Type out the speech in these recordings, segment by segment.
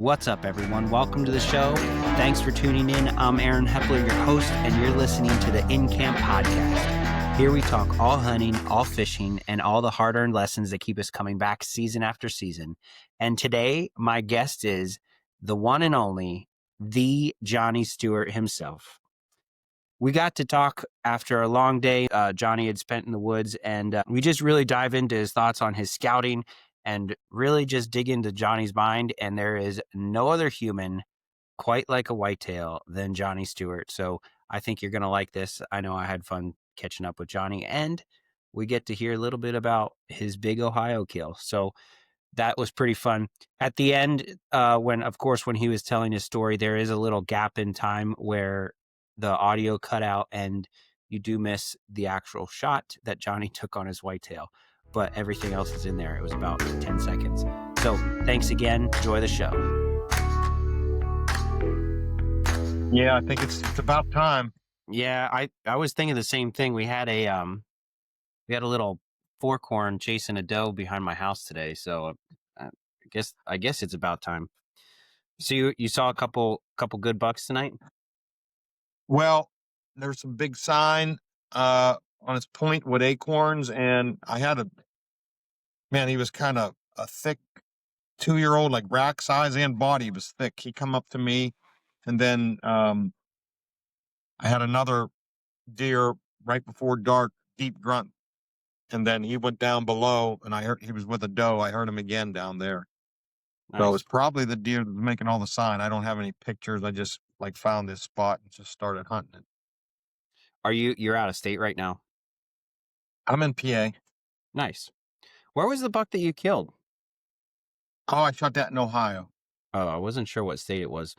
What's up, everyone? Welcome to the show. Thanks for tuning in. I'm Aaron Hepler, your host, and you're listening to the In Camp Podcast. Here we talk all hunting, all fishing, and all the hard-earned lessons that keep us coming back season after season. And today, my guest is the one and only, the Johnny Stewart himself. We got to talk after a long day Johnny had spent in the woods, and we just really dive into his thoughts on his scouting and really just dig into Johnny's mind. And there is no other human quite like a whitetail than Johnny Stewart. So I think you're going to like this. I know I had fun catching up with Johnny, and we get to hear a little bit about his big Ohio kill. So that was pretty fun. At the end, when he was telling his story, there is a little gap in time where the audio cut out and you do miss the actual shot that Johnny took on his whitetail, but everything else is in there. It was about 10 seconds. So thanks again. Enjoy the show. Yeah, I think it's about time. Yeah, I was thinking the same thing. We had a little fork horn chasing a doe behind my house today, so I guess it's about time. So you saw a couple good bucks tonight? Well, there's some big sign on its point with acorns, and I had he was kind of a thick 2-year-old, like rack size and body. He was thick. He come up to me, and then I had another deer right before dark, deep grunt, and then he went down below, and I heard he was with a doe. I heard him again down there. Nice. So it's probably the deer that's making all the sign. I don't have any pictures. I just found this spot and just started hunting it. You're out of state right now? I'm in PA. Nice. Where was the buck that you killed? Oh, I shot that in Ohio. Oh, I wasn't sure what state it was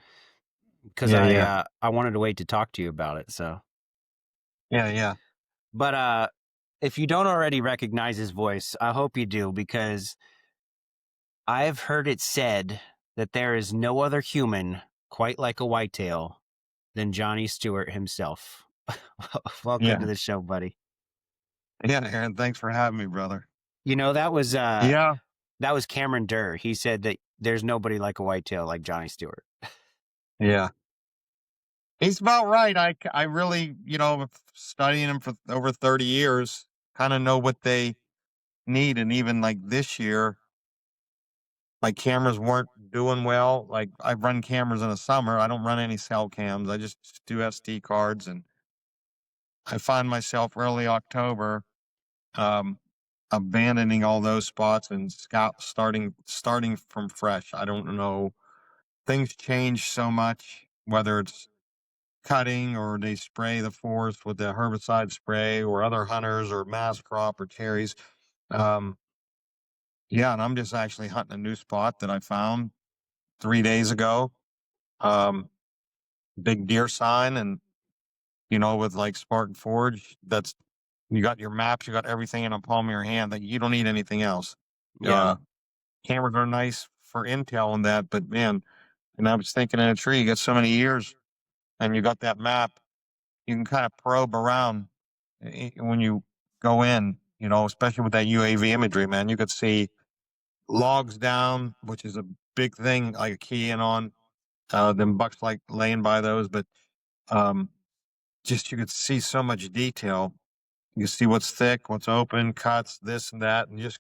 because Yeah. I wanted to wait to talk to you about it. So Yeah. but if you don't already recognize his voice, I hope you do, because I've heard it said that there is no other human quite like a whitetail than Johnny Stewart himself. Welcome to the show, buddy. Yeah, Aaron, thanks for having me, brother. You know, that was Yeah. that was Cameron Durr. He said that there's nobody like a whitetail like Johnny Stewart. Yeah. He's about right. I really, studying him for over 30 years, kind of know what they need. And even like this year, my cameras weren't doing well. Like I run cameras in the summer. I don't run any cell cams. I just do SD cards. And I find myself early October, um, abandoning all those spots and starting from fresh. I don't know. Things change so much, whether it's cutting or they spray the forest with the herbicide spray or other hunters or mass crop or cherries. Um, yeah, and I'm just actually hunting a new spot that I found 3 days ago. Um, Big deer sign, and with like Spartan Forge, that's you got your maps, you got everything in the palm of your hand. That you don't need anything else. Yeah. Cameras are nice for intel and that, but man, and I was thinking in a tree, you got so many years, and you got that map, you can kind of probe around when you go in, especially with that UAV imagery, man. You could see logs down, which is a big thing, like a key in on. Them bucks like laying by those, but um, just you could see so much detail. You see what's thick, what's open, cuts, this and that, and just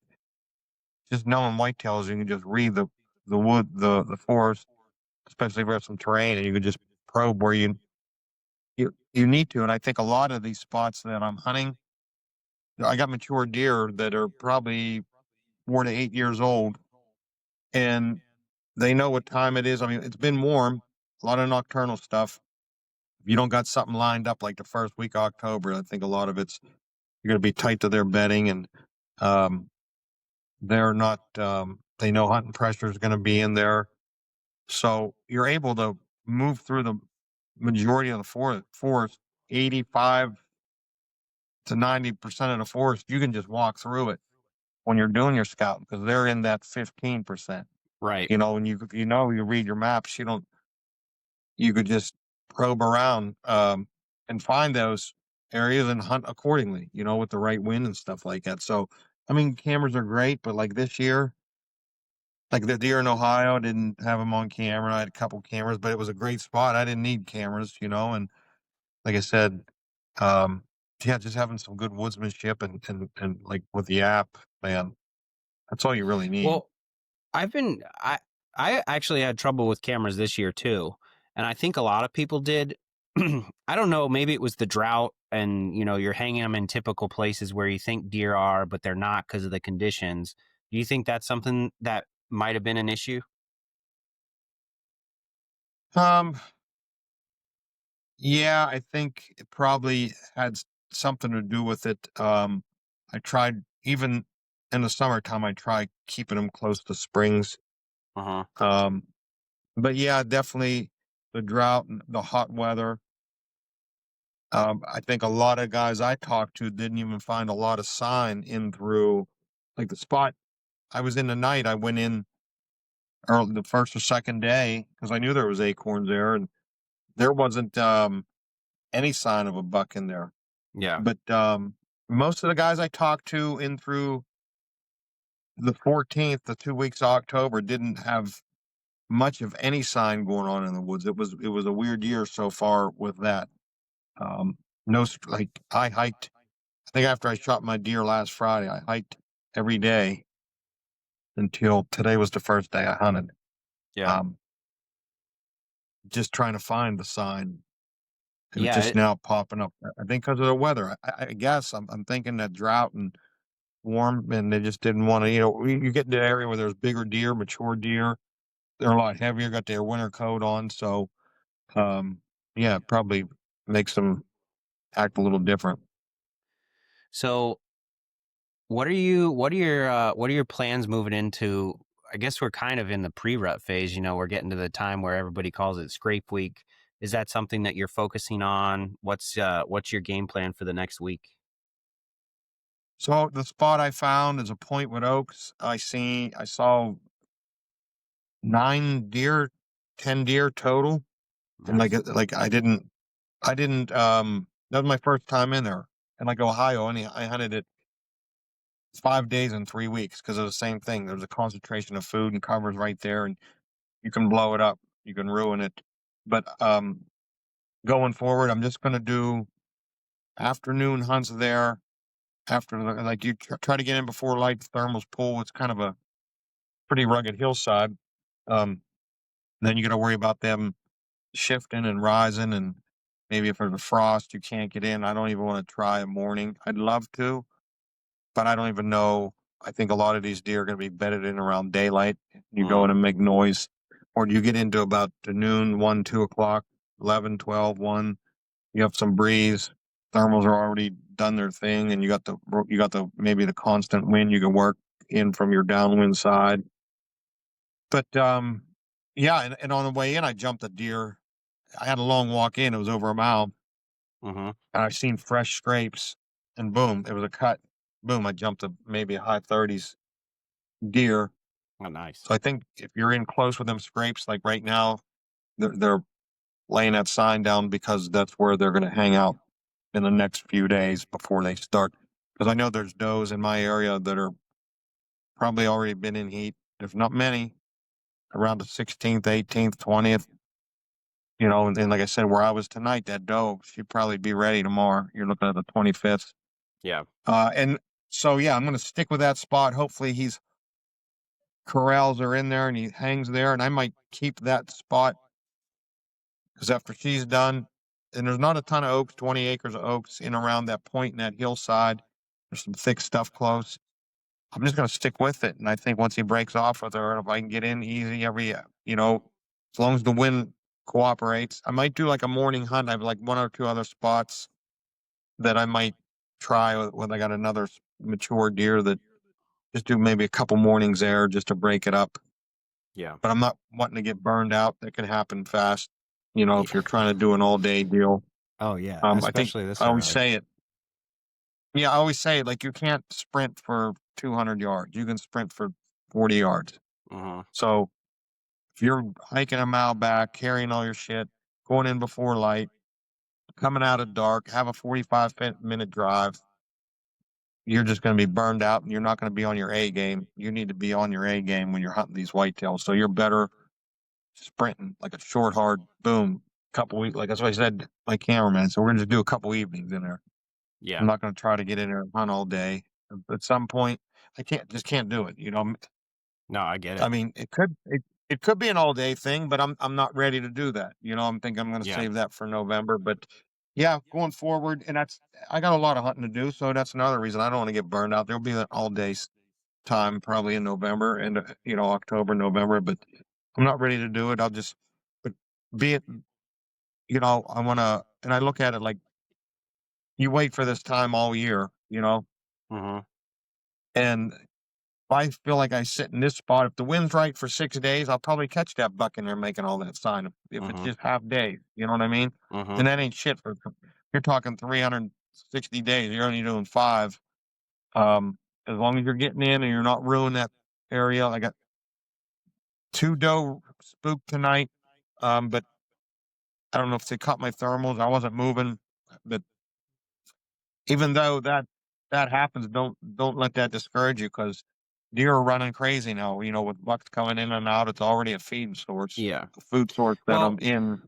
knowing whitetails, you can just read the wood, the forest, especially if there's some terrain, and you could just probe where you need to. And I think a lot of these spots that I'm hunting, I got mature deer that are probably 4 to 8 years old, and they know what time it is. I mean, it's been warm, a lot of nocturnal stuff. If you don't got something lined up like the first week of October, I think a lot of you're going to be tight to their bedding, and um, they're not. They know hunting pressure is going to be in there, so you're able to move through the majority of the forest, 85 to 90% of the forest. You can just walk through it when you're doing your scouting because they're in that 15%. Right. And you read your maps, you could just probe around and find those areas and hunt accordingly, with the right wind and stuff like that. So, I mean, cameras are great, but like this year, Like the deer in Ohio, didn't have them on camera. I had a couple cameras, but it was a great spot. I didn't need cameras, and like I said, um, yeah, just having some good woodsmanship and like with the app, man, that's all you really need. Well, I've been I actually had trouble with cameras this year too, and I think a lot of people did. I don't know, maybe it was the drought and you're hanging them in typical places where you think deer are, but they're not because of the conditions. Do you think that's something that might have been an issue? Um, yeah, I think it probably had something to do with it. I tried even in the summertime. I tried keeping them close to springs. Uh-huh. Um, but yeah, definitely the drought and the hot weather. I think a lot of guys I talked to didn't even find a lot of sign in through like the spot I was in the night. I went in early the first or second day because I knew there was acorns there, and there wasn't any sign of a buck in there. Yeah. But most of the guys I talked to in through the 14th, the 2 weeks of October, didn't have much of any sign going on in the woods. It was a weird year so far with that. No, like I hiked. I think after I shot my deer last Friday, I hiked every day until today was the first day I hunted. Yeah. Um, just trying to find the sign. It was Yeah. just now popping up. I think because of the weather. I guess I'm thinking that drought and warm, and they just didn't want to. You get into an area where there's bigger deer, mature deer. They're a lot heavier, got their winter coat on, so um, yeah, it probably makes them act a little different. So what are your plans moving into? I guess we're kind of in the pre-rut phase. We're getting to the time where everybody calls it scrape week. Is that something that you're focusing on? What's your game plan for the next week? So the spot I found is a point with oaks. I saw 9 deer, 10 deer total, and like Nice. like I didn't that was my first time in there. And like Ohio, I hunted it 5 days and 3 weeks because of the same thing. There's a concentration of food and covers right there, and you can blow it up, you can ruin it. But going forward, I'm just going to do afternoon hunts there. Like you try to get in before light. Thermals pull. It's kind of a pretty rugged hillside. Um, then you got to worry about them shifting and rising, and maybe if there's a frost, you can't get in. I don't even want to try a morning. I'd love to, but I don't even know. I think a lot of these deer are going to be bedded in around daylight. You go Mm, in and make noise, or do you get into about the noon, 1, 2 o'clock, 11, 12, 1. You have some breeze. Thermals are already done their thing, and you got the maybe the constant wind you can work in from your downwind side. But yeah, and on the way in, I jumped a deer. I had a long walk in; it was over a mile, mm-hmm. and I seen fresh scrapes, and boom, it was a cut. Boom, I jumped a maybe a high 30s deer. Oh, nice. So I think if you're in close with them scrapes, like right now, they're laying that sign down because that's where they're going to hang out in the next few days before they start. Because I know there's does in my area that are probably already been in heat. There's not many around the 16th, 18th, 20th. And like I said, where I was tonight, that doe, she'd probably be ready tomorrow. You're looking at the 25th. Yeah. And so, yeah, I'm going to stick with that spot. Hopefully, he's corrals are in there and he hangs there. And I might keep that spot because after she's done, and there's not a ton of oaks, 20 acres of oaks in around that point in that hillside. There's some thick stuff close. I'm just going to stick with it. And I think once he breaks off with her, if I can get in easy as long as the wind cooperates, I might do like a morning hunt. I have like one or two other spots that I might try when I got another mature deer that just do maybe a couple mornings there just to break it up. Yeah. But I'm not wanting to get burned out. That can happen fast, if you're Yeah. trying to do an all day deal. Oh yeah, I think especially this I always early. say it. Yeah, I always say it like you can't sprint for 200 yards. You can sprint for 40 yards. Mm-hmm. So if you're hiking a mile back, carrying all your shit, going in before light, coming out of dark, have a 45-minute drive, you're just going to be burned out and you're not going to be on your A game. You need to be on your A game when you're hunting these whitetails. So you're better sprinting like a short, hard boom, couple weeks. Like that's what I said, to my cameraman. So we're going to do a couple evenings in there. I'm Yeah. not going to try to get in there and hunt all day. At some point, I can't do it. No, I get I it. mean, it could be an all day thing, but I'm not ready to do that. I'm thinking I'm going to Yeah. save that for November. But yeah, going forward, and I got a lot of hunting to do, so that's another reason I don't want to get burned out. There'll be an all day time probably in November and October, November, but I'm not ready to do it. I'll just, but be it, I want to, and I look at it like you wait for this time all year, Hmm. and I feel like I sit in this spot. If the wind's right for 6 days, I'll probably catch that buck in there making all that sign. If it's Hmm. just half day, you know what I mean? Hmm. And that ain't shit you're talking 360 days. You're only doing five. As long as you're getting in and you're not ruining that area. I got two doe spooked tonight. But I don't know if they caught my thermals. I wasn't moving, but even though that happens, don't let that discourage you because deer are running crazy now. With bucks coming in and out, it's already a feed source, Yeah. a food source that Well, I'm in.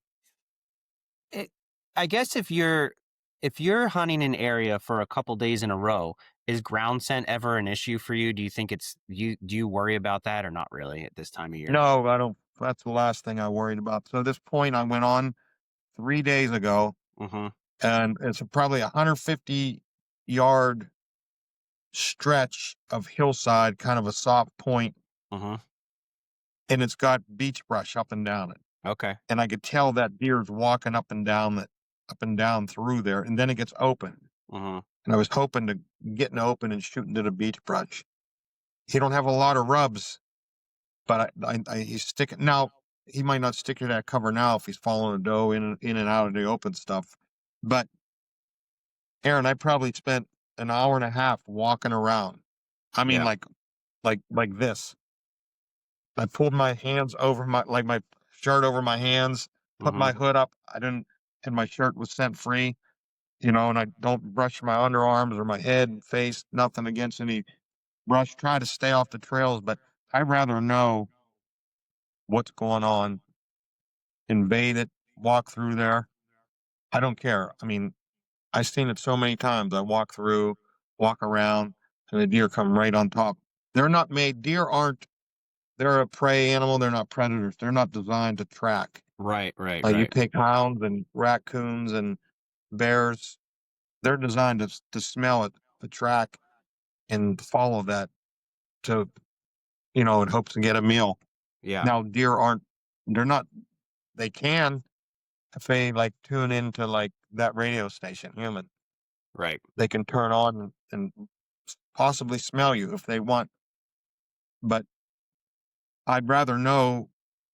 it, I guess if you're hunting an area for a couple days in a row, is ground scent ever an issue for you? Do you think do you worry about that or not really at this time of year? No, I don't. That's the last thing I worried about. So at this point, I went on 3 days ago, Hmm. and it's probably 150-yard stretch of hillside, kind of a soft point, Hmm. and it's got beach brush up and down it. Okay. And I could tell that deer's walking up and down through there, and then it gets open. Hmm. And I was hoping to getting open and shooting to the beach brush. He don't have a lot of rubs, but he's sticking now. He might not stick to that cover now if he's following a doe in and out of the open stuff. But Aaron, I probably spent an hour and a half walking around. I mean, Yeah. like this. I pulled my hands over my shirt over my hands, put Hmm. my hood up. And my shirt was scent free, and I don't brush my underarms or my head and face, nothing against any brush. Try to stay off the trails, but I'd rather know what's going on, invade it, walk through there. I don't care. I mean, I've seen it so many times. I walk through, walk around, and the deer come right on top. Deer aren't, they're a prey animal. They're not predators. They're not designed to track. Right. Right. Like you Right. take hounds and raccoons and bears, they're designed to smell it, to track and follow that to, in hopes to get a meal. Yeah. Now, deer aren't, they're not, they can, if they like tune into like that radio station, human, Right. they can turn on and possibly smell you if they want. But I'd rather know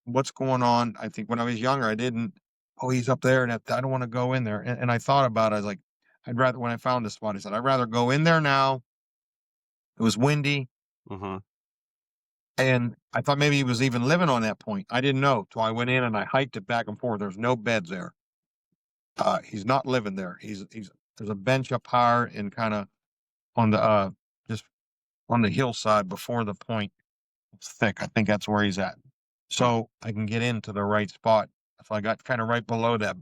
what's going on. I think when I was younger, I didn't, oh, he's up there and I don't want to go in there. And I thought about it. I was like, when I found this spot, I said, I'd rather go in there now. It was windy. Hmm. And I thought maybe he was even living on that point. I didn't know. So I went in and I hiked it back and forth. There's no beds there. He's not living there. There's a bench up higher and kind of on the, just on the hillside before the point. It's thick. I think that's where he's at. So I can get into the right spot. So I got kind of right below that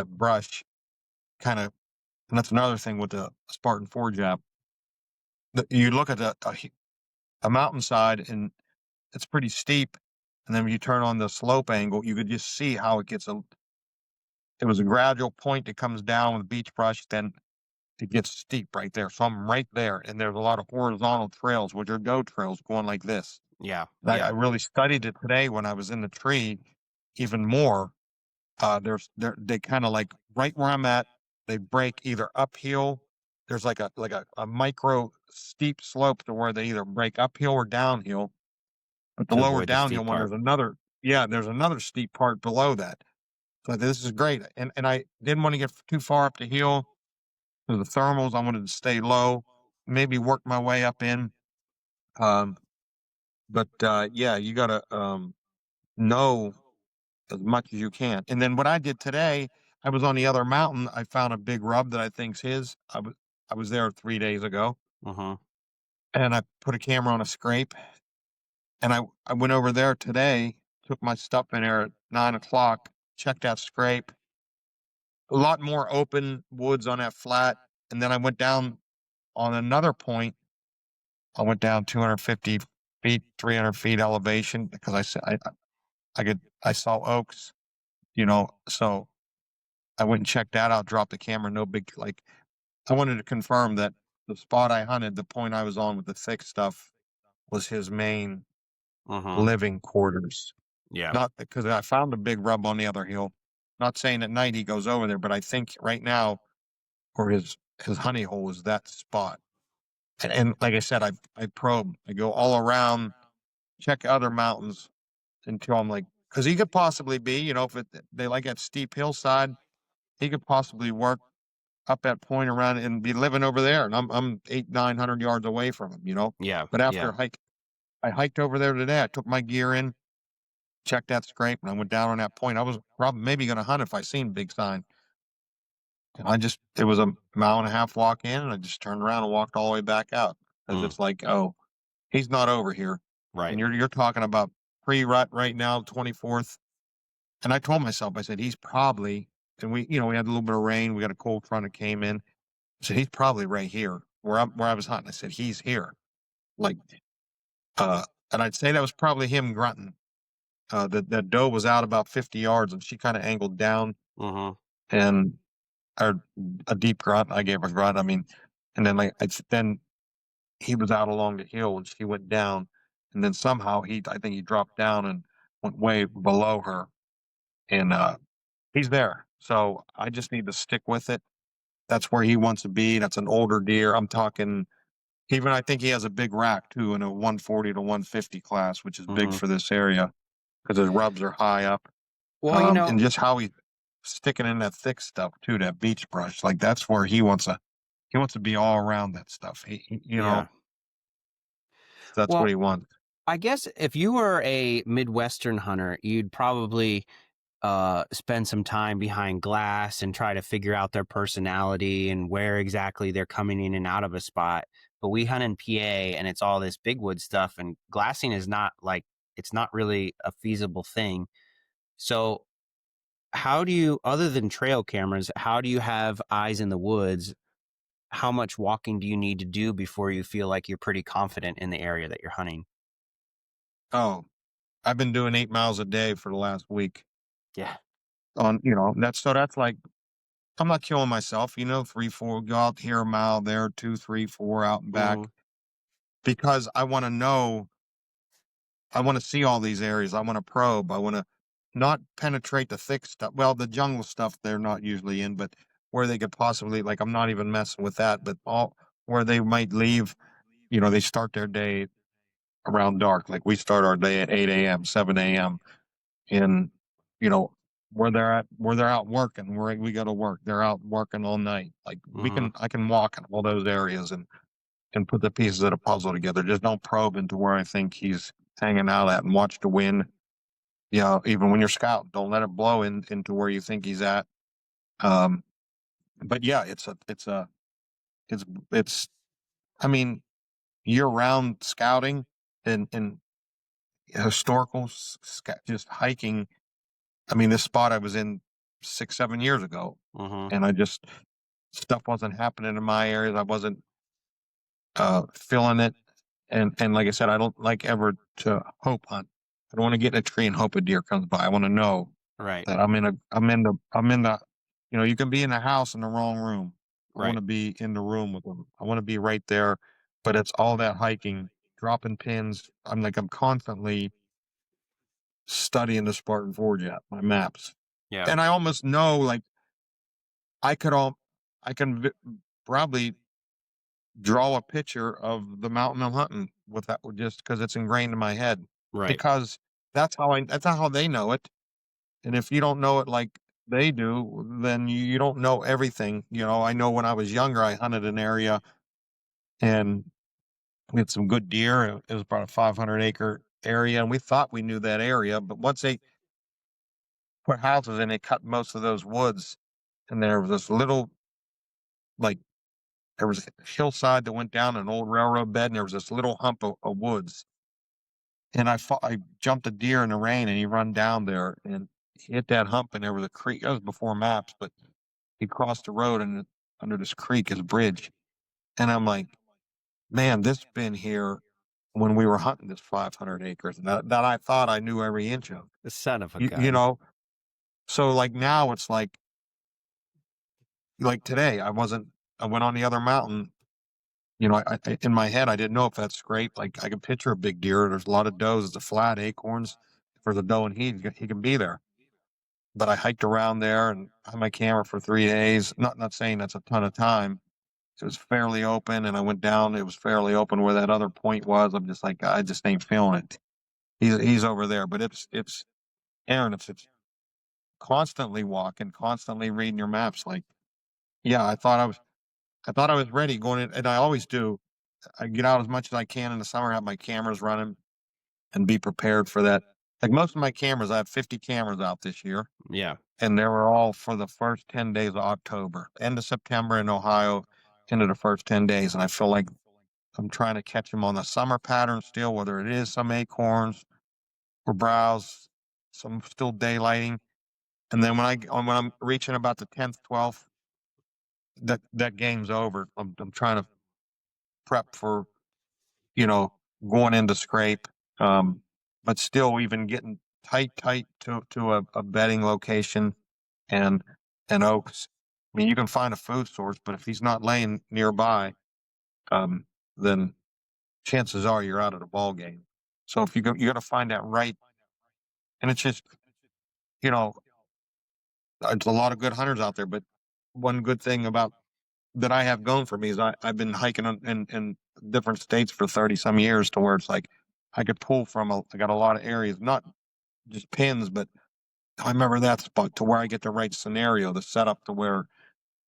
brush, kind of, and that's another thing with the Spartan 4 jab. You look at a mountainside and it's pretty steep, and then when you turn on the slope angle, you could just see how it was a gradual point that comes down with beach brush, then it gets steep right there. So I'm right there, and there's a lot of horizontal trails, which are doe trails going like this. Yeah. I Yeah. really studied it today when I was in the tree even more. They kind of like right where I'm at, they break either uphill. There's like a micro steep slope to where they either break uphill or downhill. But the To lower avoid the downhill steep one, part. there's another steep part below that. So this is great. And I didn't want to get too far up the hill to the thermals. I wanted to stay low, maybe work my way up in. Um, but yeah, you got to know as much as you can. And then what I did today, I was on the other mountain. I found a big rub that I think's his. I was there 3 days ago. Mhm. and I put a camera on a scrape, and I went over there today, took my stuff in there at 9 o'clock, checked that scrape, a lot more open woods on that flat, and then I went down on another point. I went down 250 feet, 300 feet elevation because I saw oaks, so I went and checked that out, dropped the camera, no big, like, I wanted to confirm that the spot I hunted, the point I was on with the thick stuff was his main Mhm. living quarters. Yeah. Not because I found a big rub on the other hill. Not saying at night he goes over there, but I think right now where his honey hole is that spot. And like I said, I probe. I go all around, check other mountains until I'm like, because he could possibly be, if they like that steep hillside, he could possibly work up that point around and be living over there, and I'm 800-900 yards away from him. Yeah. But after Yeah. a hike, I hiked over there today. I took my gear in, checked that scrape, and I went down on that point. I was probably maybe going to hunt if I seen big sign, and it was a mile and a half walk in, and I just turned around and walked all the way back out because Mm. it's like, oh, he's not over here, and Right. you're talking about pre-rut right now, 24th, and I told myself, I said he's probably, and we had a little bit of rain, we got a cold front that came in. I said, he's probably right here where I was hunting. I said, he's here. Like, uh, and I'd say that was probably him grunting. That doe was out about 50 yards and she kind of angled down Mhm. and or a deep grunt. I gave her a grunt. I mean, and then then he was out along the hill and she went down. And then somehow I think he dropped down and went way below her. And, he's there. So I just need to stick with it. That's where he wants to be. That's an older deer. I'm talking. Even I think he has a big rack too in a 140 to 150 class, which is big Mhm. for this area because his rubs are high up. Well, And just how he's sticking in that thick stuff too, that beach brush, like that's where he wants to be all around that stuff. yeah. That's what Well, he wants. I guess if you were a Midwestern hunter, you'd probably spend some time behind glass and try to figure out their personality and where exactly they're coming in and out of a spot. But we hunt in PA and it's all this big wood stuff, and glassing is not like, it's not really a feasible thing. So, how do you, other than trail cameras, how do you have eyes in the woods? How much walking do you need to do before you feel like you're pretty confident in the area that you're hunting? Oh, I've been doing 8 miles a day for the last week Yeah. that's like, I'm not killing myself, 3, 4, go out here a mile, there, 2, 3, 4 out and back Hmm. because I want to see all these areas. I want to probe. I want to not penetrate the thick stuff. Well, the jungle stuff they're not usually in, but where they could possibly, like, I'm not even messing with that, but all where they might leave, they start their day around dark. Like we start our day at 8 a.m., 7 a.m. and, you know, where they're out working, where we go to work. They're out working all night. Like Hmm. I can walk in all those areas and put the pieces of the puzzle together. Just don't probe into where I think he's hanging out at and watch the wind. Even when you're scouting, don't let it blow into where you think he's at. Um, but yeah, it's, it's, I mean, year round scouting and historical just hiking. I mean, this spot I was in 6, 7 years ago, Hmm. and stuff wasn't happening in my areas. I wasn't, feeling it. And like I said, I don't like ever to hope hunt. I don't want to get in a tree and hope a deer comes by. I want to know Right. that you can be in the house in the wrong room. I want Right. to be in the room with them. I want to be right there, but it's all that hiking, dropping pins. I'm constantly studying the Spartan Forge app, my maps. Yeah. And I almost know, like, I could all, I can probably draw a picture of the mountain I'm hunting with that, just because it's ingrained in my head Right. because that's how they know it. And if you don't know it like they do, then you don't know everything. I know when I was younger, I hunted an area and we had some good deer. It was about a 500-acre area, and we thought we knew that area. But once they put houses in, they cut most of those woods, and there was this little, like, there was a hillside that went down an old railroad bed, and there was this little hump of woods. And I jumped a deer in the rain, and he run down there and hit that hump, and there was a creek. That was before maps, but he crossed the road, and under this creek is a bridge. And I'm like, man, this been here when we were hunting this 500 acres that I thought I knew every inch of. The son of a You gun. know, so like now it's like today I went on the other mountain. You know, in my head I didn't know if that's scrape. Like I can picture a big deer. There's a lot of does. It's a flat acorns for the doe, and he can be there. But I hiked around there and had my camera for 3 days. Not saying that's a ton of time. It was fairly open, and I went down. It was fairly open where that other point was. I'm just like, I just ain't feeling it. He's over there, but it's Aaron. It's constantly walking, constantly reading your maps. Like, yeah, I thought I was ready going in, and I always do. I get out as much as I can in the summer, have my cameras running, and be prepared for that. Like most of my cameras, I have 50 cameras out this year, Yeah. and they were all for the first 10 days of October, end of September in Ohio, into the first 10 days. And I feel like I'm trying to catch them on the summer pattern still, whether it is some acorns or browse, some still daylighting. And then when I'm reaching about the 10th, 12th, that game's over. I'm trying to prep for, you know, going into scrape. But still even getting tight to a bedding location and oaks. I mean, you can find a food source, but if he's not laying nearby, then chances are you're out of the ball game. So if you got to find that right, and it's just, you know, it's a lot of good hunters out there. But one good thing about that I have going for me is I've been hiking in different states for 30 some years to where it's like I could pull from I got a lot of areas, not just pins, but I remember that spot to where I get the right scenario, the setup to where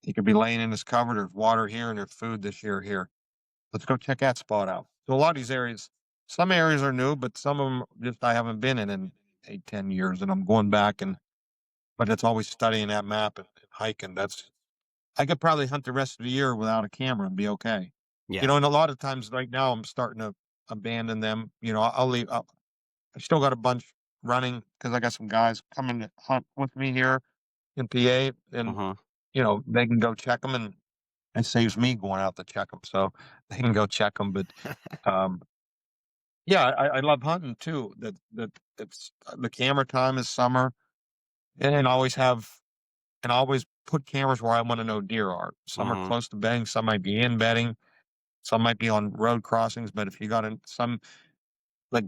he could be laying in his cover. There's water here and there's food this year here. Let's go check that spot out. So a lot of these areas, some areas are new, but some of them just I haven't been in 8, 10 years, and I'm going back but it's always studying that map and hiking. I could probably hunt the rest of the year without a camera and be okay. Yeah. And a lot of times right now I'm starting to abandon them. I'll leave. I still got a bunch running because I got some guys coming to hunt with me here in PA, and Uh-huh. they can go check them, and it saves me going out to check them, so they can go check them. But um, yeah, I love hunting too. That it's the camera time is summer, and I always put cameras where I want to know deer are. Some are Uh-huh. close to bedding, some might be in bedding, some might be on road crossings. But if you got some like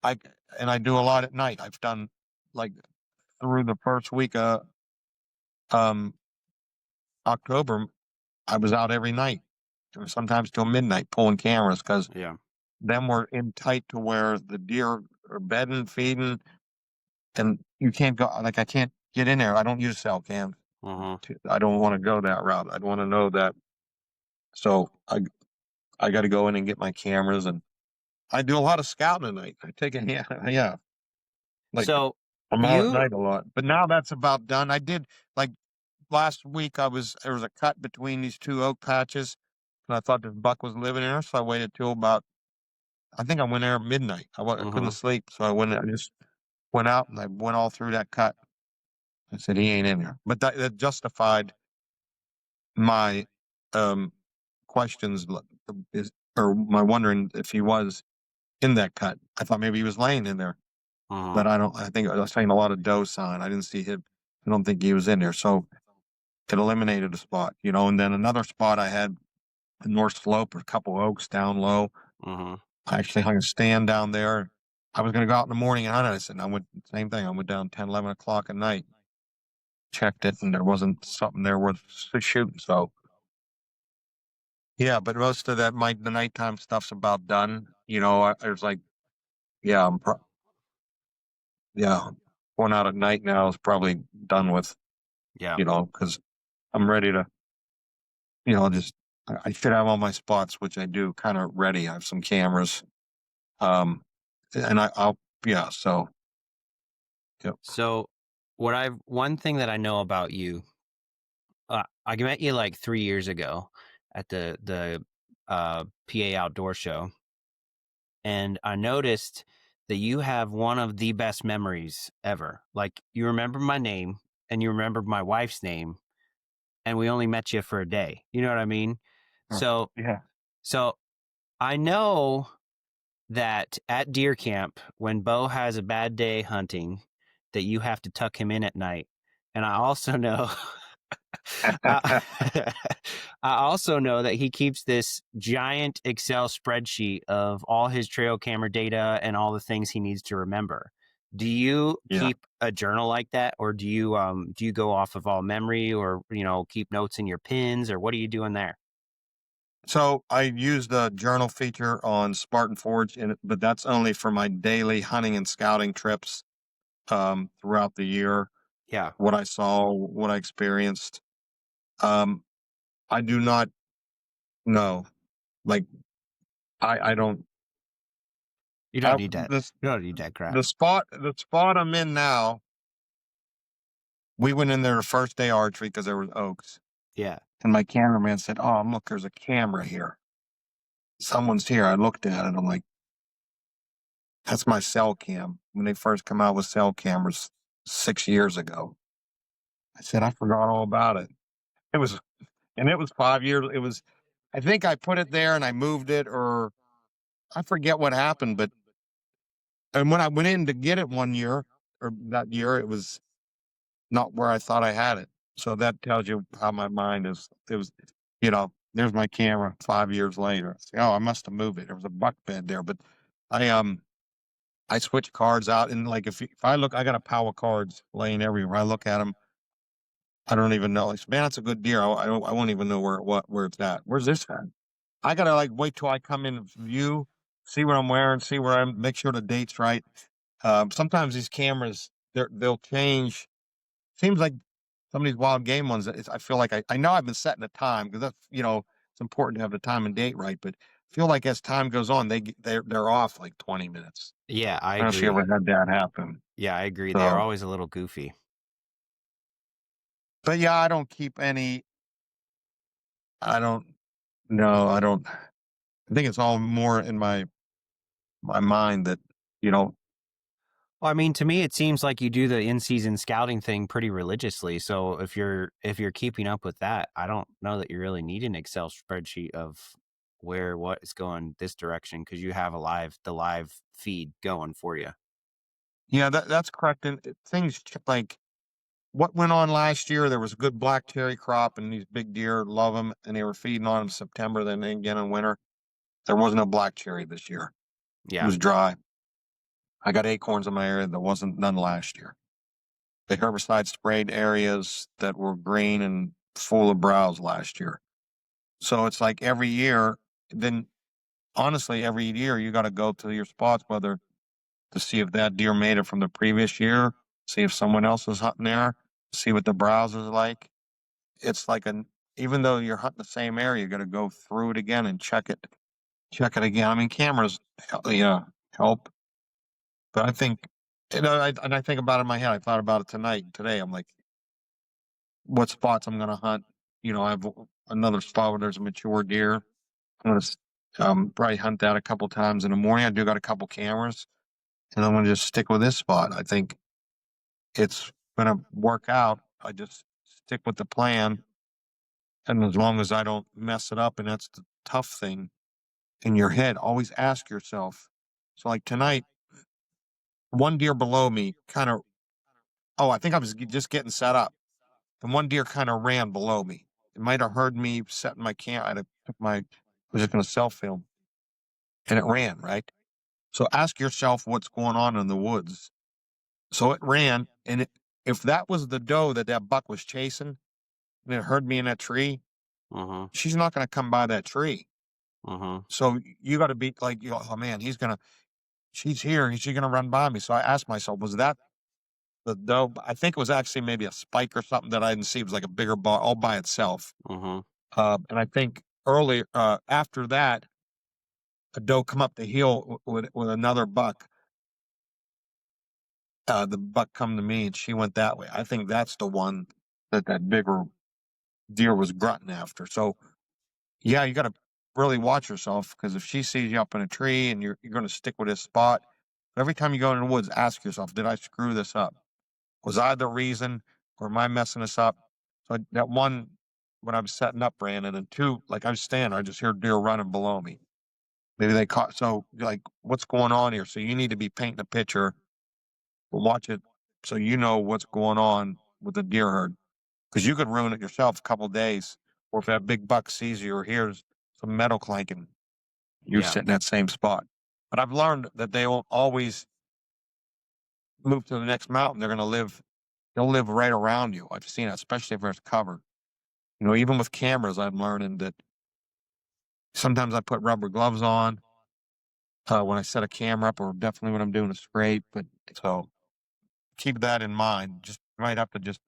I I do a lot at night. I've done like through the first week of um October, I was out every night, or sometimes till midnight pulling cameras because Yeah. then we're in tight to where the deer are bedding, feeding, and you can't go. Like I can't get in there. I don't use cell cams. Uh-huh. I don't want to go that route. I'd want to know that. So I got to go in and get my cameras, and I do a lot of scouting at night. I take a yeah. Like So I'm out at you night a lot, but now that's about done. I did like last week. There was a cut between these two oak patches, and I thought this buck was living in there, so I waited till about. I think I went there at midnight. I couldn't uh-huh. sleep, so I just went out and I went all through that cut. I said he ain't in there, but that justified my um questions is or my wondering if he was in that cut. I thought maybe he was laying in there, Uh-huh. but I don't. I think I was saying a lot of doe sign. I didn't see him. I don't think he was in there, so it eliminated a spot, and then another spot I had a north slope, a couple oaks down low. Uh-huh. I actually hung a stand down there. I was going to go out in the morning and hunt it. I said, I went, same thing. I went down 10, 11 o'clock at night, checked it, and there wasn't something there worth shooting. So, yeah, but most of the nighttime stuff's about done. There's like, yeah, yeah, going out at night now is probably done with, Yeah. because I'm ready to, just, I should have all my spots, which I do kind of ready. I have some cameras. Um, and yeah, so, yep. So one thing that I know about you, I met you like 3 years ago at the PA Outdoor Show, and I noticed that you have one of the best memories ever. Like, you remember my name and you remember my wife's name, and we only met you for a day. You know what I mean? So, Yeah. so I know that at deer camp, when Bo has a bad day hunting, that you have to tuck him in at night. And I also know I, I also know that he keeps this giant Excel spreadsheet of all his trail camera data and all the things he needs to remember. Do you Yeah. keep a journal like that, or do you go off of all memory, or keep notes in your pins, or what are you doing there? So I use the journal feature on Spartan Forge, but that's only for my daily hunting and scouting trips throughout the year. Yeah, What I saw, what I experienced. Um, I do not know. Like I don't. you don't I need that. this You don't need that crap. the spot I'm in now. We went in there the first day archery because there was oaks, Yeah, and my cameraman said, "Oh, look, there's a camera here. Someone's here." I looked at it. I'm like, "That's my cell cam." When they first come out with cell cameras 6 years ago, I said, "I forgot all about it." It was, and it was 5 years. It was. I think I put it there and I moved it, or I forget what happened. But and when I went in to get it one year or that year, it was not where I thought I had it. So that tells you how my mind is. It was, there's my camera 5 years later. I say, oh, I must have moved it. There was a buck bed there, but I I switch cards out, and like if I look, I got a pile of cards laying everywhere. I look at them, I don't even know. Like, man, that's a good deer. I won't even know where it's at. Where's this at? I gotta like wait till I come in view, see what I'm wearing, see where I'm, make sure the date's right. Sometimes these cameras they'll change. Seems like some of these wild game ones, I feel like I know I've been setting a time because that's, it's important to have the time and date right. But I feel like as time goes on, they're off like 20 minutes. yeah, I I don't know if you agree. ever had that happen. Yeah, I agree. They are So, always a little goofy. but yeah, I don't keep any. I don't. No, I don't. I think it's all more in my mind that you know. Well, I mean, to me, it seems like you do the in-season scouting thing pretty religiously. So if you're keeping up with that, I don't know that you really need an Excel spreadsheet of where what is going this direction, because you have the live feed going for you. Yeah, that's correct. And things like what went on last year, there was a good black cherry crop, and these big deer love them, and they were feeding on them September, then again in winter. There wasn't a black cherry this year. It Yeah, was dry. I got acorns in my area. There wasn't none last year. The herbicide sprayed areas that were green and full of browse last year. So it's like every year, then honestly, every year you got to go to your spots, whether to see if that deer made it from the previous year, see if someone else is hunting there, see what the browse is like. It's like even though you're hunting the same area, you got to go through it again and check it again. I mean, cameras, yeah, help. But I think, and I think about it in my head. I thought about it tonight and today. I'm like, what spots I'm going to hunt? I have another spot where there's a mature deer. I'm going to probably hunt that a couple times in the morning. I do got a couple cameras, and I'm going to just stick with this spot. I think it's going to work out. I just stick with the plan, and as long as I don't mess it up, and that's the tough thing in your head. Always ask yourself. So, like tonight, one deer below me kind of. Oh, I think I was just getting set up. And one deer kind of ran below me. It might have heard me setting my camp. I was just going to self film, and it ran right. So ask yourself what's going on in the woods. So it ran, and if that was the doe that buck was chasing, and it heard me in that tree, uh-huh, she's not going to come by that tree. uh-huh, So you got to be like, oh man, she's here. She's going to run by me. So I asked myself, was that the doe? I think it was actually maybe a spike or something that I didn't see. It was like a bigger bar all by itself. uh-huh. And I think earlier, after that, a doe come up the hill with another buck. The buck come to me and she went that way. I think that's the one that bigger deer was grunting after. So yeah, you got to really watch yourself because if she sees you up in a tree and you're going to stick with this spot, every time you go in the woods, ask yourself, did I screw this up? Was I the reason or am I messing this up? So that one, when I was setting up, Brandon, and two, like I was standing, I just hear deer running below me. Maybe they caught. So you're like, what's going on here? So you need to be painting a picture, but watch it so you know what's going on with the deer herd because you could ruin it yourself a couple days. Or if that big buck sees you or hears some metal clanking, you Yeah. sit in that same spot. But I've learned that they won't always move to the next mountain. They'll live right around you. I've seen it, especially if there's cover. You know, even with cameras, I'm learning that sometimes I put rubber gloves on when I set a camera up, or definitely when I'm doing a scrape. But so keep that in mind. Just you might have to just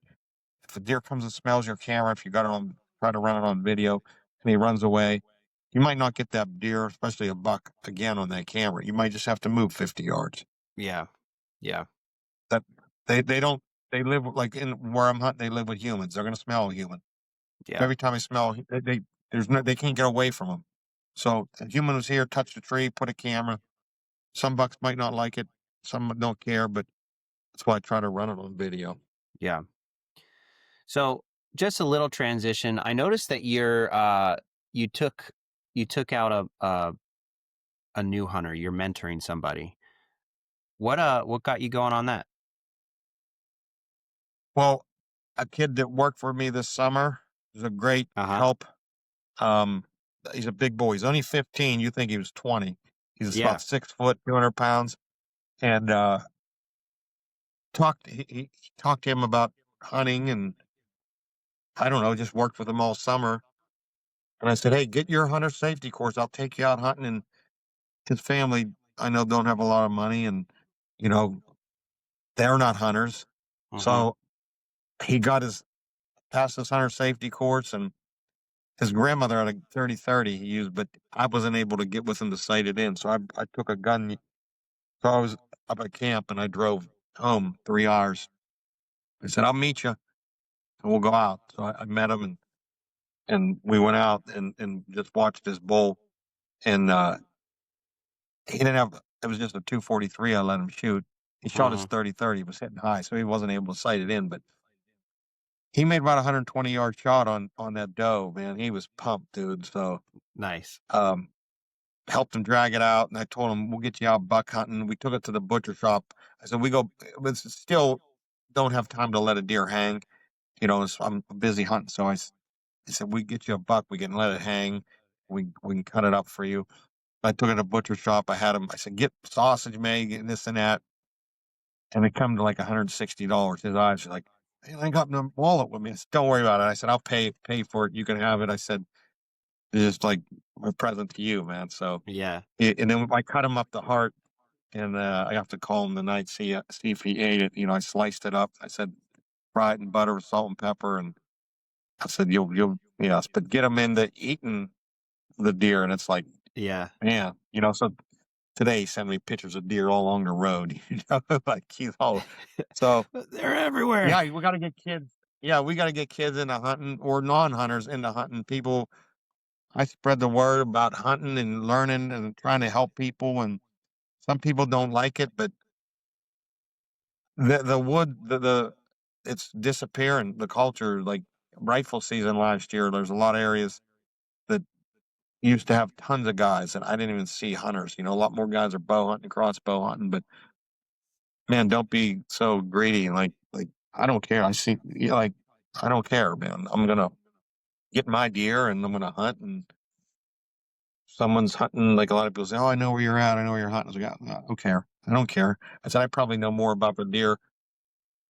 if a deer comes and smells your camera, if you got it on, try to run it on video, and he runs away, you might not get that deer, especially a buck, again on that camera. You might just have to move 50 yards. Yeah. Yeah. That they don't they live like in where I'm hunting. They live with humans. They're going to smell a human. Yeah. Every time they smell, they can't get away from them. So a human was here, touched a tree, put a camera. Some bucks might not like it, some don't care, but that's why I try to run it on video. Yeah. So just a little transition. I noticed that you took you took out a new hunter. You're mentoring somebody. What got you going on that? Well, a kid that worked for me this summer is a great Uh-huh. help. Um, he's a big boy. He's only 15. You think he was 20. He's Yeah. about 6 foot, 200 pounds. And he talked to him about hunting and I don't know, just worked with him all summer. And I said, hey, get your hunter safety course. I'll take you out hunting. And his family, I know, don't have a lot of money and, you know, they're not hunters. Mm-hmm. So he got passed his hunter safety course and his grandmother had a 30-30 he used, but I wasn't able to get with him to sight it in. So I took a gun. So I was up at camp and I drove home 3 hours. I said, I'll meet you and we'll go out. So I met him and we went out and just watched his bull. And he didn't have, it was just a 243 I let him shoot. He shot his Mm-hmm. 30-30. It was hitting high, so he wasn't able to sight it in, but he made about a 120-yard shot on that doe, man. He was pumped, dude. So, Nice. um, helped him drag it out, and I told him, "We'll get you out buck hunting." We took it to the butcher shop. I said, "We go, but still don't have time to let a deer hang. You know, I'm busy hunting." So I said, "We get you a buck. We can let it hang. We can cut it up for you." I took it to a butcher shop. I had him. I said, "Get sausage made and this and that," and it come to like $160. His eyes are like, "Man, I ain't got no wallet with me." I said, "Don't worry about it." I said, "I'll pay for it. You can have it." I said, "It's just like a present to you, man." So, Yeah. and then I cut him up the heart. And I have to call him tonight, see if he ate it. You know, I sliced it up. I said, fry it in butter with salt and pepper. And I said, yes, but get him into eating the deer. And it's like, Yeah. man, you know, so today he sent me pictures of deer all along the road, you know, like he's all, so They're everywhere. yeah, we got to get kids. Yeah, we got to get kids into hunting or non-hunters into hunting. People, I spread the word about hunting and learning and trying to help people. And some people don't like it, but the wood, it's disappearing, the culture, like, rifle season last year, there's a lot of areas that used to have tons of guys, and I didn't even see hunters, you know, a lot more guys are bow hunting, crossbow hunting, but, man, don't be so greedy, like, I don't care, I see like, I don't care, man, I'm gonna get my deer, and I'm gonna hunt, and someone's hunting, like, a lot of people say, "Oh, I know where you're at, I know where you're hunting." I was like, I don't care, I don't care." I said, "I probably know more about the deer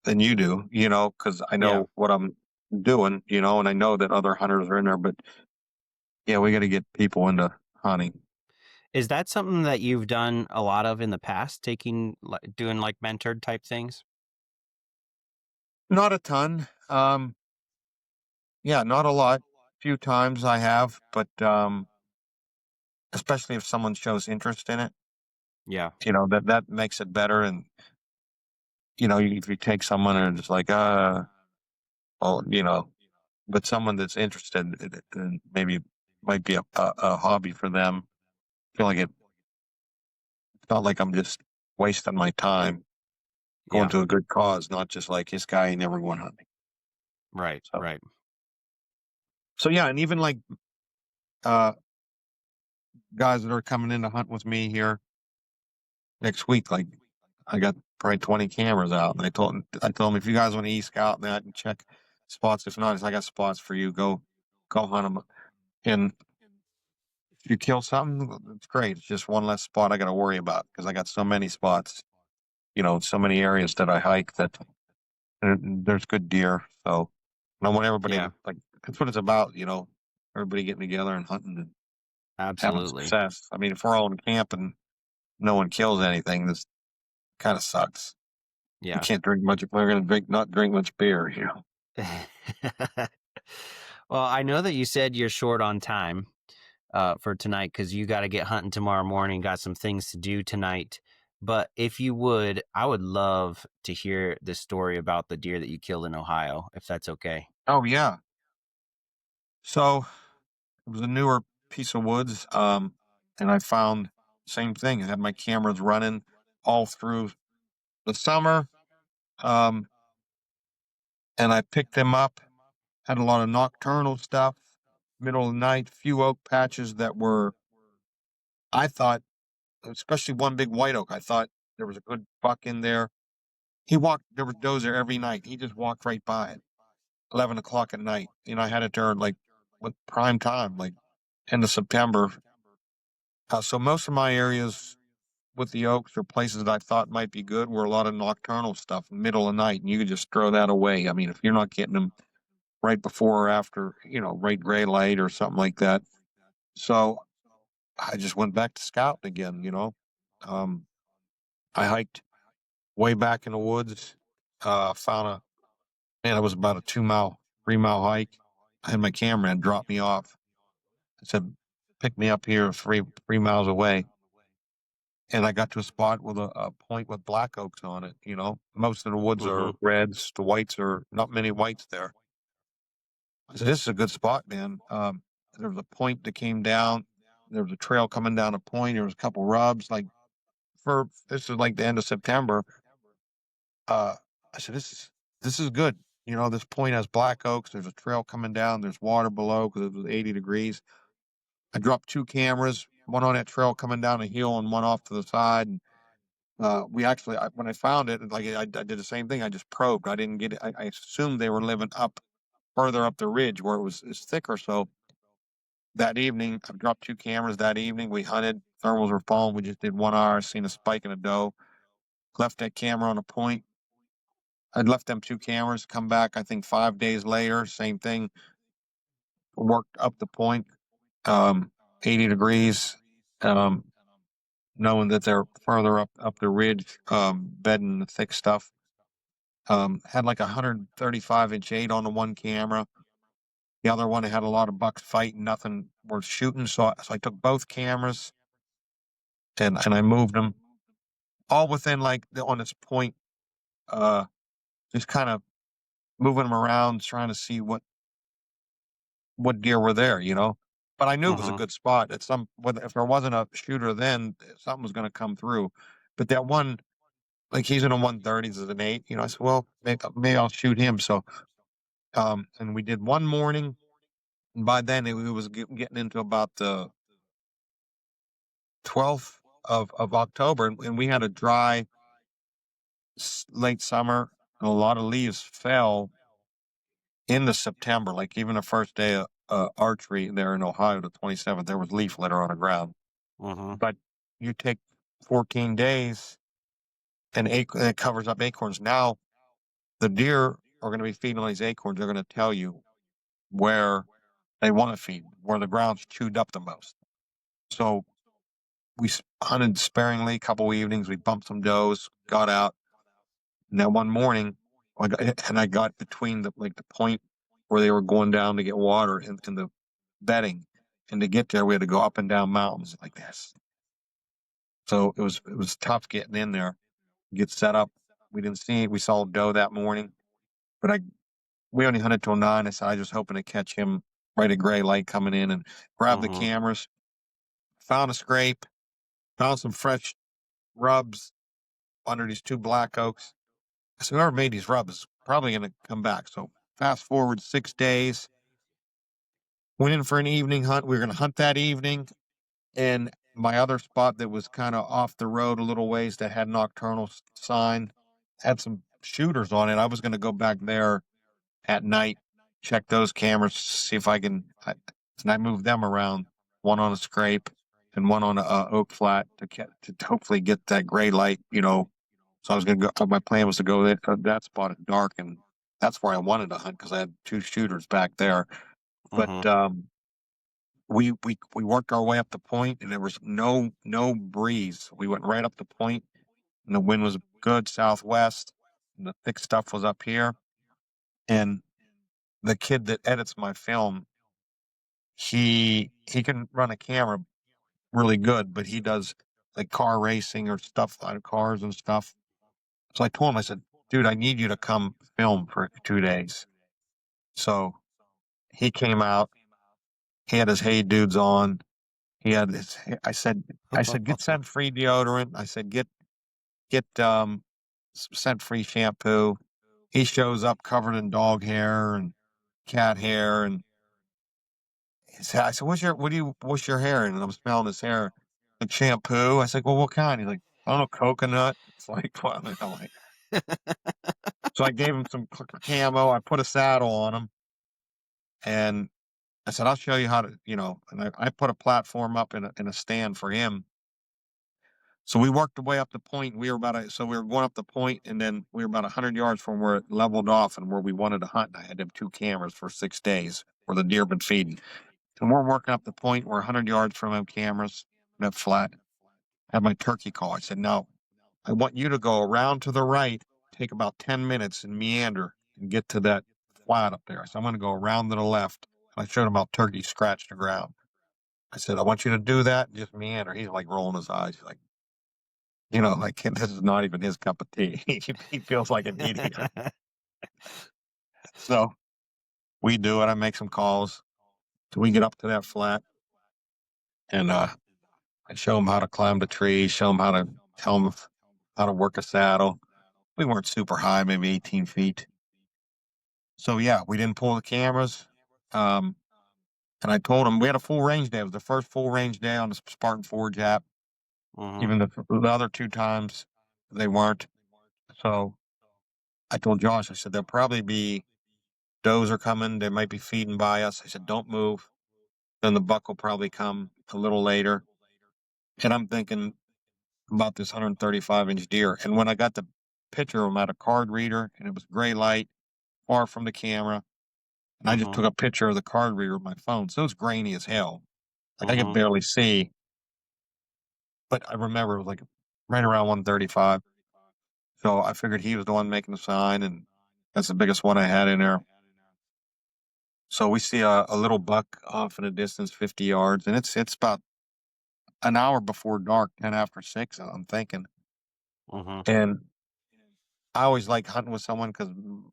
than you do, you know, because I Yeah. know what I'm doing, you know, and I know that other hunters are in there. But yeah, we got to get people into hunting. Is that something that you've done a lot of in the past, doing like mentored type things? Not a ton. Yeah, not a lot. Few times I have, but especially if someone shows interest in it, Yeah. you know, that makes it better. And you know, if you take someone and just like, well, you know, but someone that's interested, then maybe. might be a hobby for them. I feel like it's not like I'm just wasting my time going Yeah. to a good cause, not just like this guy ain't never going hunting. Right. So, Right. so yeah, and even like uh, guys that are coming in to hunt with me here next week, like I got probably 20 cameras out, and I told them if you guys want to e-scout and that and check spots, if not, I got spots for you. Go hunt them, and if you kill something, it's great. It's just one less spot I got to worry about because I got so many spots, so many areas that I hike that there's good deer. So and I want everybody Yeah. to like. That's what it's about, everybody getting together and hunting and having Absolutely. success. I mean, if we're all in camp and no one kills anything, this kind of sucks. You Yeah. can't drink much. We're going to not drink much beer, Well, I know that you said you're short on time for tonight because you got to get hunting tomorrow morning, got some things to do tonight. But if you would, I would love to hear the story about the deer that you killed in Ohio, if that's okay. Oh yeah. So it was a newer piece of woods, and I found same thing. I had my cameras running all through the summer, um, and I picked them up. Had a lot of nocturnal stuff, middle of the night, few oak patches that were. I thought, especially one big white oak. I thought there was a good buck in there. He walked. There was does there every night. He just walked right by it. 11 o'clock at night. I had it there like with prime time, like end of September. So most of my areas with the oaks or places that I thought might be good were a lot of nocturnal stuff, middle of the night, and you could just throw that away. I mean, if you're not getting them right before or after, right gray light or something like that. So I just went back to scouting again. Um, I hiked way back in the woods, found man, it was about a 2 mile, 3 mile hike. I had my camera and dropped me off. I said, pick me up here 3 miles away. And I got to a spot with a point with black oaks on it. Most of the woods Mm-hmm. are reds. The whites are not many whites there. I said, this is a good spot, man. There was a point that came down. There was a trail coming down a point. There was a couple rubs. Like this is like the end of September. Uh, I said, this is good. This point has black oaks. There's a trail coming down. There's water below because it was 80 degrees. I dropped two cameras, one on that trail coming down a hill and one off to the side. And we actually, when I found it, like I did the same thing. I just probed. I didn't get it. I assumed they were living up further up the ridge where it's thicker. So that evening, I dropped two cameras that evening. We hunted. Thermals were falling. We just did 1 hour. Seen a spike in a doe. Left that camera on a point. I'd left them two cameras. Come back, I think 5 days later. Same thing. Worked up the point, 80 degrees. Um, Knowing that they're further up the ridge, bedding the thick stuff. Had like 135-inch 8 on the one camera. The other one had a lot of bucks fighting, nothing worth shooting. So I took both cameras and I moved them all within like on this point, uh, just kind of moving them around, trying to see what deer were there. But I knew it was a Mm-hmm. good spot. If there wasn't a shooter then, something was going to come through. But that one, like he's in a 130s as an 8. I said, well, maybe I'll shoot him. So, and we did one morning. And by then it was getting into about the 12th of October, and we had a dry late summer, and a lot of leaves fell into September. Like even the first day of archery there in Ohio, the 27th, there was leaf litter on the ground. Mm-hmm. But you take 14 days, and it covers up acorns. Now the deer are going to be feeding on these acorns. They're going to tell you where they want to feed, where the ground's chewed up the most. So we hunted sparingly a couple evenings. We bumped some does, got out. Now one morning, I got between the point where they were going down to get water and the bedding, and to get there we had to go up and down mountains like this. So it was tough getting in there, get set up. We didn't see it. We saw doe that morning, but we only hunted till 9. I said I was just hoping to catch him bright gray light coming in, and grabbed the Mm-hmm. cameras, found a scrape, found some fresh rubs under these 2 black oaks. I said, whoever made these rubs is probably going to come back. So fast forward 6 days, went in for an evening hunt. We were going to hunt that evening. And my other spot that was kind of off the road a little ways that had nocturnal sign had some shooters on it. I was going to go back there at night, check those cameras, see if I can. And I moved them around, one on a scrape and one on a oak flat to hopefully get that gray light. So I was going to go. My plan was to go that spot at dark, and that's where I wanted to hunt because I had 2 shooters back there. But Mm-hmm. we worked our way up the point, and there was no breeze. We went right up the point, and the wind was good southwest, and the thick stuff was up here. And the kid that edits my film, he can run a camera really good, but he does like car racing or stuff out of cars and stuff. So I told him, I said, dude, I need you to come film for 2 days. So he came out. He had his Hey Dudes on. He had his. I said, get scent free deodorant. I said, get scent free shampoo. He shows up covered in dog hair and cat hair, and I said, what do you wash your hair in? And I'm smelling his hair like shampoo. I said, well, what kind? He's like, I don't know, coconut. It's like, well, I'm like, so I gave him some camo. I put a saddle on him, and I said, I'll show you how to, and I put a platform up in a stand for him. So we worked the way up the point. So we were going up the point, and then we were about 100 yards from where it leveled off and where we wanted to hunt. And I had them 2 cameras for 6 days where the deer been feeding. And we're working up the point. We're 100 yards from them cameras, that flat. I had my turkey call. I said, no, I want you to go around to the right, take about 10 minutes and meander and get to that flat up there. So I'm going to go around to the left. I showed him how turkey scratched the ground. I said, I want you to do that. Just meander. He's like rolling his eyes. He's like, like this is not even his cup of tea. He feels like an idiot. So we do it. I make some calls. So we get up to that flat, and I show him how to climb the tree, show him tell him how to work a saddle. We weren't super high, maybe 18 feet. So yeah, we didn't pull the cameras. Um, and I told him we had a full range day. It was the first full range day on the Spartan Forge app. Mm-hmm. Even the other 2 times they weren't. So I told Josh, I said, there'll probably be does are coming. They might be feeding by us. I said, don't move. Then the buck will probably come a little later. And I'm thinking about this 135-inch deer. And when I got the picture of him at a card reader, and it was gray light, far from the camera, and I just Mm-hmm. took a picture of the card reader with my phone. So it was grainy as hell. Like I could Mm-hmm. barely see. But I remember it was like right around 135. So I figured he was the one making the sign, and that's the biggest one I had in there. So we see a little buck off in the distance, 50 yards, and it's about an hour before dark, 10 after 6, I'm thinking. Mm-hmm. And I always like hunting with someone because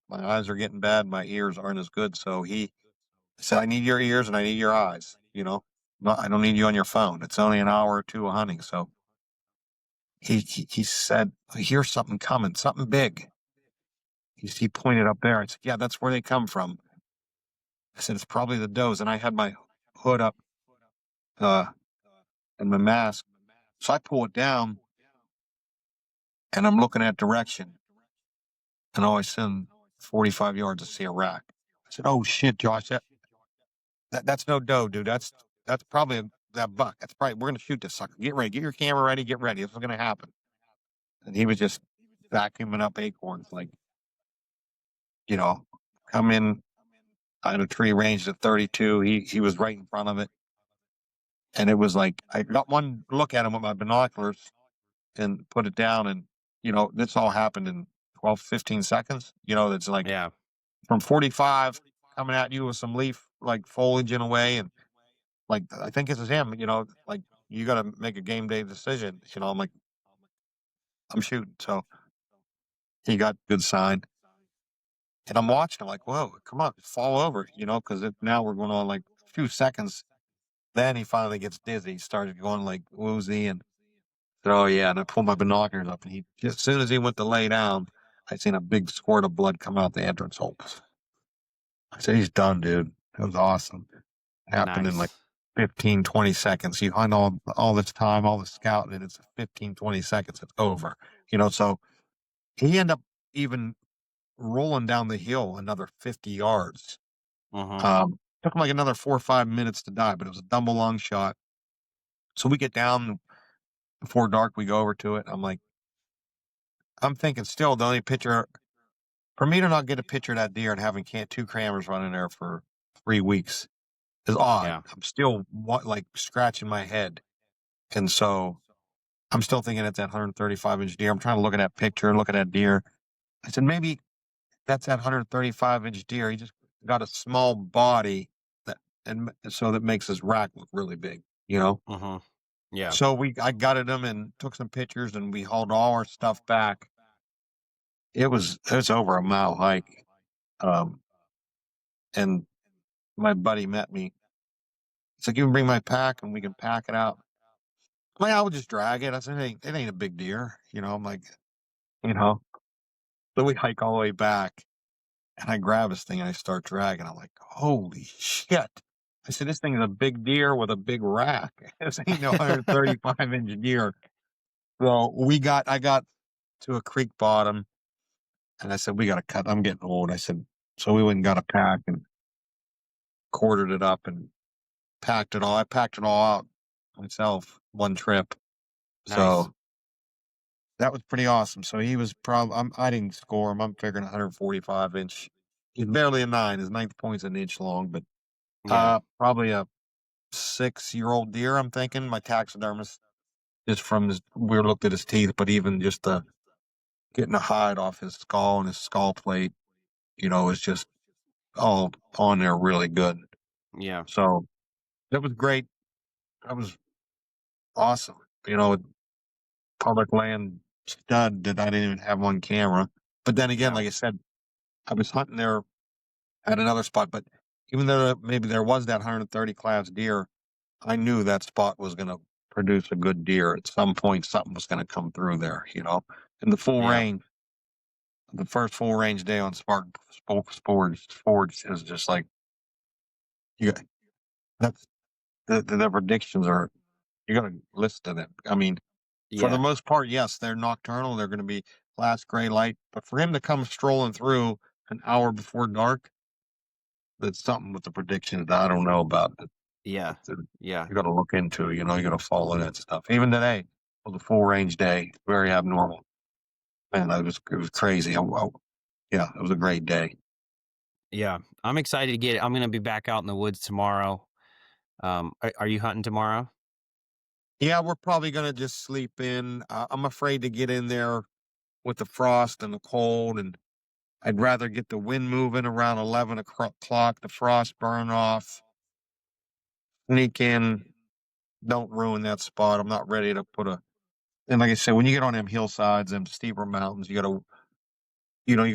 my eyes are getting bad, my ears aren't as good. So he said, I need your ears and I need your eyes. I don't need you on your phone. It's only an hour or 2 of hunting. So he said, I hear something coming, something big. He pointed up there. I said, yeah, that's where they come from. I said, it's probably the does. And I had my hood up uh, and my mask. So I pull it down and I'm looking at direction. And all I send 45 yards to see a rack. I said, oh shit, Josh, that's no doe, dude. That's probably that buck. That's probably we're gonna shoot this sucker. Get ready, get your camera ready, get ready. This is gonna happen. And he was just vacuuming up acorns, like, you know, come in on a tree ranged at 32. He was right in front of it. And it was like I got one look at him with my binoculars and put it down, and this all happened in 12, 15 seconds. It's like Yeah. from 45 coming at you with some leaf like foliage in a way, and like I think this is him. Like you got to make a game day decision. I'm like I'm shooting, so he got good sign, and I'm watching. I'm like, whoa, come on, fall over. Because now we're going on like few seconds, then he finally gets dizzy. He started going like woozy and said, "Oh yeah." And I pulled my binoculars up, and he just as soon as he went to lay down, I seen a big squirt of blood come out the entrance hole. I said, "He's done, dude." It was awesome. It happened in like Nice. 15, 20 seconds. You hunt all this time, all the scouting, and it's 15, 20 seconds. It's over. So he ended up even rolling down the hill another 50 yards. Mm-hmm. Took him like another 4 or 5 minutes to die, but it was a double lung shot. So we get down before dark. We go over to it. I'm thinking still the only picture for me to not get a picture of that deer and having two cameras running there for 3 weeks is odd. Yeah. I'm still like scratching my head. And so I'm still thinking it's that 135-inch deer. I'm trying to look at that picture, look at that deer. I said, maybe that's that 135-inch deer. He just got a small body and so that makes his rack look really big. Mm-hmm. Yeah. So I gutted him and took some pictures and we hauled all our stuff back. It was over a mile hike. Um, and my buddy met me. He's like, "You can bring my pack and we can pack it out." I'm like, "I would just drag it." I said, it ain't a big deer. I'm like, you know, so we hike all the way back and I grab this thing and I start dragging. I'm like, "Holy shit." I said, "This thing is a big deer with a big rack. This ain't no 135-inch deer." So I got to a creek bottom and I said, "We got to cut. I'm getting old." I said, so we went and got a pack and quartered it up and packed it all. I packed it all out myself one trip. Nice. So that was pretty awesome. So he was probably, I didn't score him. I'm figuring 145-inch. He's barely a nine. His ninth point's an inch long, but Yeah. probably a 6-year-old deer. I'm thinking my taxidermist just from we looked at his teeth, but even just getting the hide off his skull and his skull plate, is just all on there really good. Yeah. So that was great. That was awesome. Public land stud that I didn't even have on camera. But then again, Yeah. like I said, I was hunting there at another spot, but even though maybe there was that 130 class deer, I knew that spot was going to produce a good deer. At some point, something was going to come through there. And Yeah. the first full range day on Forge is just like, you got, that's the predictions are, you got to listen to them. I mean, for the Yeah. most part, yes, they're nocturnal. They're going to be last gray light, but for him to come strolling through an hour before dark, that's something with the predictions that I don't know about. Yeah. That Yeah. you got to look into. You got to follow that stuff. Even today was a full range day, very abnormal. Man, it was crazy. Yeah, it was a great day. Yeah. I'm excited to get it. I'm going to be back out in the woods tomorrow. Are you hunting tomorrow? Yeah, we're probably going to just sleep in. I'm afraid to get in there with the frost and the cold, and I'd rather get the wind moving around 11 o'clock, the frost burn off, sneak in. Don't ruin that spot. I'm not ready to and like I said, when you get on them hillsides, them steeper mountains, you got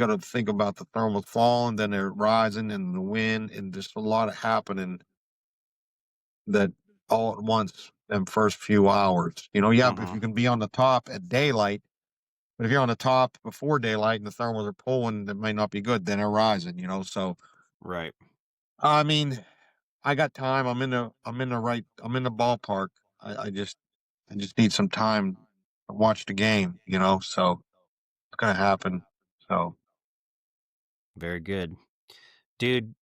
to think about the thermal falling, then they're rising and the wind, and just a lot of happening that all at once, them first few hours. Yeah, if Mm-hmm. you can be on the top at daylight, but if you're on the top before daylight and the thermals are pulling, that may not be good. Then they're rising. So, Right. I mean, I got time. I'm in the ballpark. I just need some time to watch the game. So it's gonna happen. So Very good. Dude,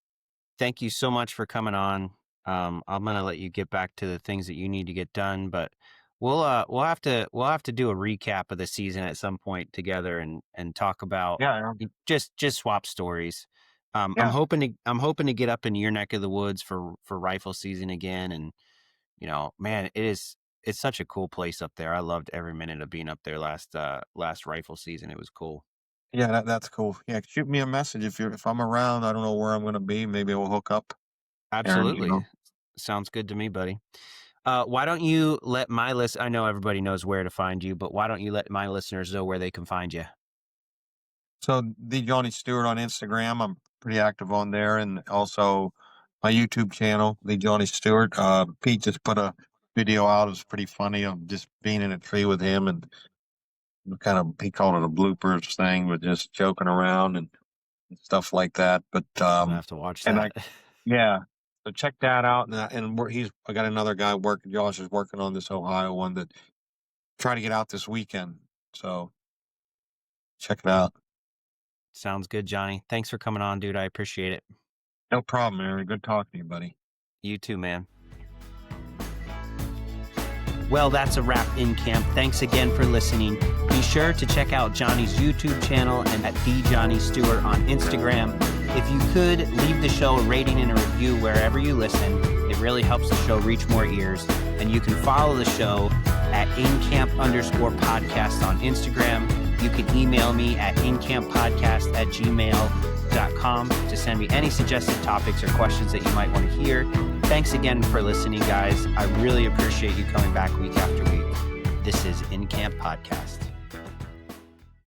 thank you so much for coming on. I'm gonna let you get back to the things that you need to get done, but we'll have to do a recap of the season at some point together and talk about yeah, just swap stories. I'm yeah, hoping to get up in your neck of the woods for rifle season again, and man, it's such a cool place up there. I loved every minute of being up there last rifle season. It was cool. yeah. That's cool. Yeah, shoot me a message if I'm around. I don't know where I'm gonna be. Maybe we'll hook up, Aaron. Absolutely. Sounds good to me, buddy. Why don't you let my list? I know everybody knows where to find you, but why don't you let my listeners know where they can find you? So the Johnny Stewart on Instagram. I'm pretty active on there, and also my YouTube channel, the Johnny Stewart. Pete just put a video out. It was pretty funny of just being in a tree with him, and kind of, he called it a bloopers thing, but just joking around and stuff like that. But I'm gonna have to watch and that. yeah, so check that out. I got another guy working. Josh is working on this Ohio one that try to get out this weekend. So check it out. Sounds good, Johnny. Thanks for coming on, dude. I appreciate it. No problem, Aaron. Good talking to you, buddy. You too, man. Well, that's a wrap in camp. Thanks again for listening. Be sure to check out Johnny's YouTube channel and at @TheJohnnyStewart on Instagram. If you could, leave the show a rating and a review wherever you listen. It really helps the show reach more ears. And you can follow the show at incamp_podcast on Instagram. You can email me at incamppodcast@gmail.com to send me any suggested topics or questions that you might want to hear. Thanks again for listening, guys. I really appreciate you coming back week after week. This is In Camp Podcast.